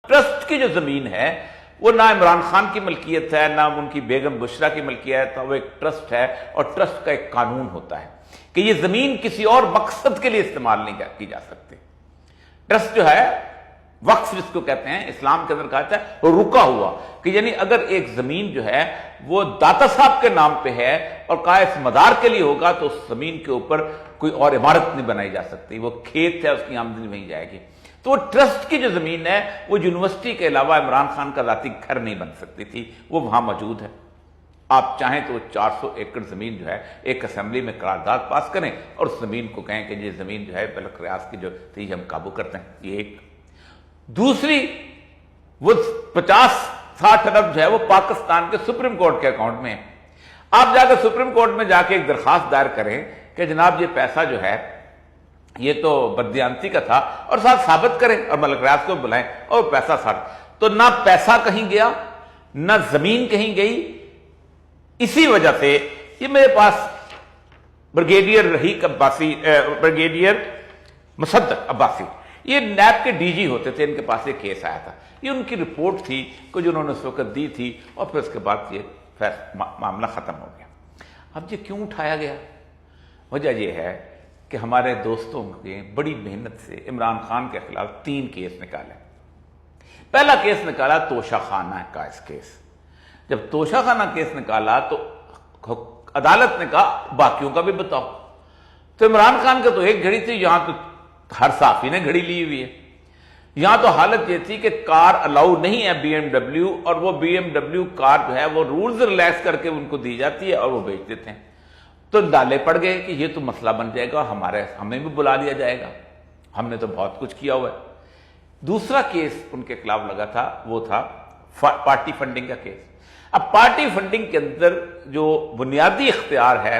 Trust کی جو زمین ہے وہ نہ عمران خان کی ملکیت ہے نہ ان کی بیگم بشرا کی ملکیت ہے، وہ ایک ٹرسٹ ہے، اور ٹرسٹ کا ایک قانون ہوتا ہے کہ یہ زمین کسی اور مقصد کے لیے استعمال نہیں کی جا سکتی۔ ٹرسٹ جو ہے، وقف جس کو کہتے ہیں، اسلام کے اندر کہا جاتا ہے وہ رکا ہوا، کہ یعنی اگر ایک زمین جو ہے وہ داتا صاحب کے نام پہ ہے اور قائس مدار کے لیے ہوگا تو اس زمین کے اوپر کوئی اور عمارت نہیں بنائی جا سکتی، وہ کھیت ہے، اس کی آمدنی وہیں جائے گی۔ تو وہ ٹرسٹ کی جو زمین ہے وہ یونیورسٹی کے علاوہ عمران خان کا ذاتی گھر نہیں بن سکتی تھی، وہ وہاں موجود ہے۔ آپ چاہیں تو 400 ایکڑ زمین جو ہے ایک اسمبلی میں قرارداد پاس کریں اور اس زمین کو کہیں کہ یہ زمین جو ہے بلک ریاض کی جو تھی ہم قابو کرتے ہیں، یہ ایک۔ دوسری، وہ 50-60 ارب جو ہے وہ پاکستان کے سپریم کورٹ کے اکاؤنٹ میں ہے۔ آپ جا کے سپریم کورٹ میں جا کے ایک درخواست دائر کریں کہ جناب یہ پیسہ جو ہے یہ تو بددیانتی کا تھا، اور ساتھ ثابت کریں اور ملک ریاض کو بلائیں اور پیسہ تو نہ پیسہ کہیں گیا نہ زمین کہیں گئی۔ اسی وجہ سے یہ میرے پاس بریگیڈیئر رحیق عباسی، بریگیڈیئر مصدق عباسی، یہ نیب کے ڈی جی ہوتے تھے، ان کے پاس ایک کیس آیا تھا، یہ ان کی رپورٹ تھی کہ جو انہوں نے اس وقت دی تھی، اور پھر اس کے بعد یہ معاملہ ختم ہو گیا۔ اب یہ کیوں اٹھایا گیا؟ وجہ یہ ہے کہ ہمارے دوستوں نے بڑی محنت سے عمران خان کے خلاف 3 کیس نکالے۔ پہلا کیس نکالا توشہ خانہ کا کیس۔ جب توشہ خانہ کیس نکالا تو عدالت نے کہا باقیوں کا بھی بتاؤ، تو عمران خان کا تو ایک گھڑی تھی، یہاں تو ہر صحافی نے گھڑی لی ہوئی ہے۔ یہاں تو حالت یہ تھی کہ کار الاؤ نہیں ہے بی ایم ڈبلیو، اور وہ بی ایم ڈبلیو کار جو ہے وہ رولز ریلیکس کر کے ان کو دی جاتی ہے اور وہ بیچ دیتے ہیں۔ تو ڈالے پڑ گئے کہ یہ تو مسئلہ بن جائے گا، ہمیں بھی بلا لیا جائے گا، ہم نے تو بہت کچھ کیا ہوا ہے۔ دوسرا کیس ان کے خلاف لگا تھا وہ تھا پارٹی فنڈنگ کا کیس۔ اب پارٹی فنڈنگ کے اندر جو بنیادی اختیار ہے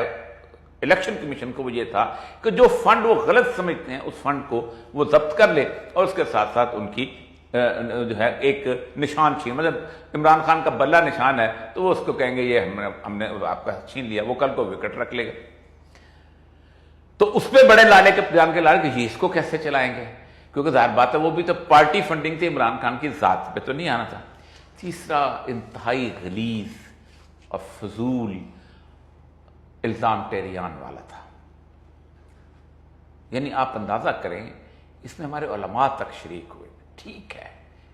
الیکشن کمیشن کو وہ یہ تھا کہ جو فنڈ وہ غلط سمجھتے ہیں اس فنڈ کو وہ ضبط کر لے، اور اس کے ساتھ ساتھ ان کی جو ہے ایک نشان چھین، مطلب عمران خان کا بلہ نشان ہے تو وہ اس کو کہیں گے یہ ہم نے آپ کا چھین لیا، وہ کل کو وکٹ رکھ لے گا۔ تو اس پہ بڑے لالے کے جان کے لالے کہ یہ اس کو کیسے چلائیں گے، کیونکہ ظاہر بات ہے وہ بھی تو پارٹی فنڈنگ تھی، عمران خان کی ذات پہ تو نہیں آنا تھا۔ تیسرا انتہائی غلیظ اور فضول الزام ٹیریان والا تھا، یعنی آپ اندازہ کریں اس میں ہمارے علماء تک شریک ہوئے۔ ٹھیک ہے،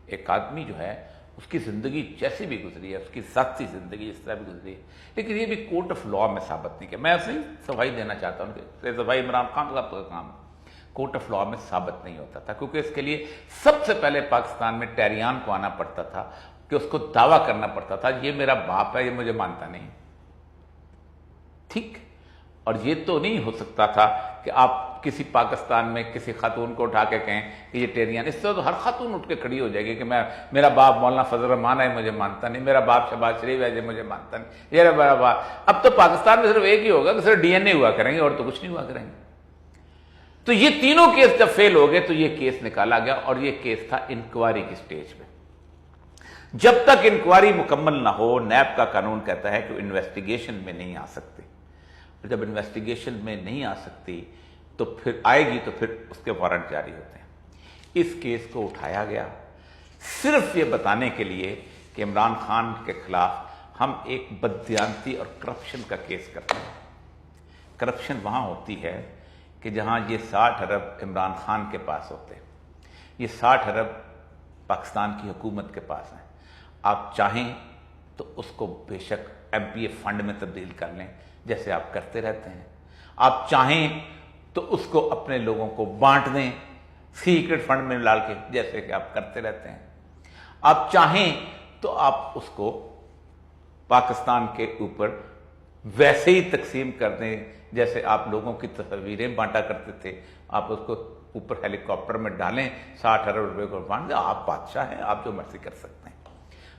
ایک آدمی جو ہے اس کی زندگی جیسی بھی گزری ہے، اس کی ذاتی زندگی اس طرح بھی گزری ہے، لیکن یہ بھی کورٹ آف لاء میں ثابت نہیں کیا۔ میں اسے صفائی دینا چاہتا ہوں کہ صفائی عمران خان صاحب کا کام کورٹ آف لاء میں ثابت نہیں ہوتا تھا، کیونکہ اس کے لیے سب سے پہلے پاکستان میں ٹیریان کو آنا پڑتا تھا کہ اس کو دعویٰ کرنا پڑتا تھا یہ میرا باپ ہے، یہ مجھے مانتا نہیں۔ ٹھیک، اور یہ تو نہیں ہو سکتا تھا کہ آپ کسی پاکستان میں کسی خاتون کو اٹھا کے کہیں کہ یہ ٹیریان، اس سے تو ہر خاتون اٹھ کے کھڑی ہو جائے گی کہ میرا باپ مولانا فضل الرحمان ہے مجھے مانتا نہیں، میرا باپ شہباز شریف ہے مجھے مانتا نہیں، یہ میرا باپ۔ اب تو پاکستان میں صرف ایک ہی ہوگا کہ صرف ڈی این اے ہوا کریں گے اور تو کچھ نہیں ہوا کریں گے۔ تو یہ تینوں کیس جب فیل ہو گئے تو یہ کیس نکالا گیا، اور یہ کیس تھا انکوائری کی سٹیج پہ۔ جب تک انکوائری مکمل نہ ہو، نیب کا قانون کہتا ہے کہ انویسٹیگیشن میں نہیں آ سکتے، اور جب انویسٹیگیشن میں نہیں آ سکتی تو پھر آئے گی تو پھر اس کے وارنٹ جاری ہوتے ہیں۔ اس کیس کو اٹھایا گیا صرف یہ بتانے کے لیے کہ عمران خان کے خلاف ہم ایک بددیانتی اور کرپشن کا کیس کرتے ہیں۔ کرپشن وہاں ہوتی ہے کہ جہاں یہ 60 ارب عمران خان کے پاس ہوتے ہیں، یہ 60 ارب پاکستان کی حکومت کے پاس ہیں۔ آپ چاہیں تو اس کو بے شک ایم پی اے فنڈ میں تبدیل کر لیں جیسے آپ کرتے رہتے ہیں، آپ چاہیں تو اس کو اپنے لوگوں کو بانٹ دیں سیکرٹ فنڈ میں ڈال کے جیسے کہ آپ کرتے رہتے ہیں، آپ چاہیں تو آپ اس کو پاکستان کے اوپر ویسے ہی تقسیم کر دیں جیسے آپ لوگوں کی تصویریں بانٹا کرتے تھے، آپ اس کو اوپر ہیلی کاپٹر میں ڈالیں، 60 ارب روپے کو بانٹ دیں، آپ بادشاہ ہیں، آپ جو مرضی کر سکتے ہیں۔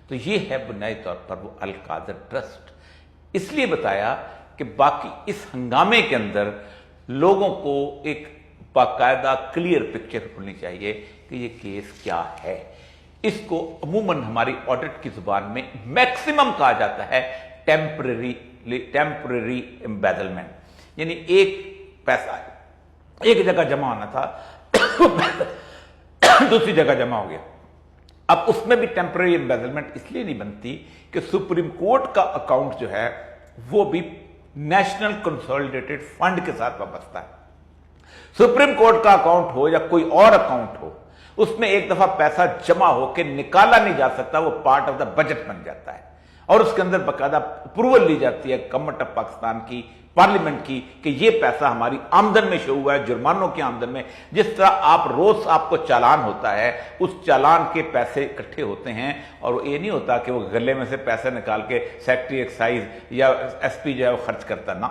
تو یہ ہے بنیادی طور پر وہ القادر ٹرسٹ۔ اس لیے بتایا کہ باقی اس ہنگامے کے اندر لوگوں کو ایک باقاعدہ کلیئر پکچر ہونی چاہیے کہ یہ کیس کیا ہے۔ اس کو عموماً ہماری آڈٹ کی زبان میں میکسیمم کہا جاتا ہے ٹیمپرری امبیزلمنٹ، یعنی ایک پیسہ ایک جگہ جمع ہونا تھا دوسری جگہ جمع ہو گیا۔ اب اس میں بھی ٹیمپرری امبیزلمنٹ اس لیے نہیں بنتی کہ سپریم کورٹ کا اکاؤنٹ جو ہے وہ بھی نیشنل کنسولیڈیٹڈ فنڈ کے ساتھ وابستہ ہے. سپریم کورٹ کا اکاؤنٹ ہو یا کوئی اور اکاؤنٹ ہو، اس میں ایک دفعہ پیسہ جمع ہو کے نکالا نہیں جا سکتا، وہ پارٹ آف دا بجٹ بن جاتا ہے اور اس کے اندر باقاعدہ اپروول لی جاتی ہے گورنمنٹ آف پاکستان کی، پارلیمنٹ کی، کہ یہ پیسہ ہماری آمدن میں شو ہوا ہے، جرمانوں کی آمدن میں. جس طرح آپ روز آپ کو چالان ہوتا ہے، اس چالان کے پیسے اکٹھے ہوتے ہیں، اور یہ نہیں ہوتا کہ وہ گلے میں سے پیسے نکال کے سیکٹری ایکسائز یا ایس پی جو ہے وہ خرچ کرتا، نہ،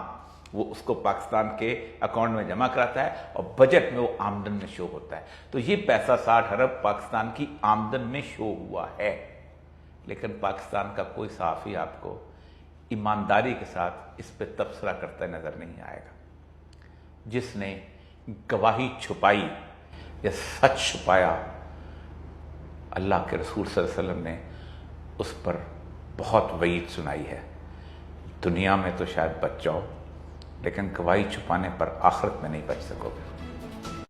وہ اس کو پاکستان کے اکاؤنٹ میں جمع کراتا ہے اور بجٹ میں وہ آمدن میں شو ہوتا ہے. تو یہ پیسہ 60 ارب پاکستان کی آمدن میں شو ہوا ہے. لیکن پاکستان کا کوئی صحافی آپ کو ایمانداری کے ساتھ اس پہ تبصرہ کرتا نظر نہیں آئے گا. جس نے گواہی چھپائی یا سچ چھپایا، اللہ کے رسول صلی اللہ علیہ وسلم نے اس پر بہت وعید سنائی ہے. دنیا میں تو شاید بچ جاؤ، لیکن گواہی چھپانے پر آخرت میں نہیں بچ سکو گے.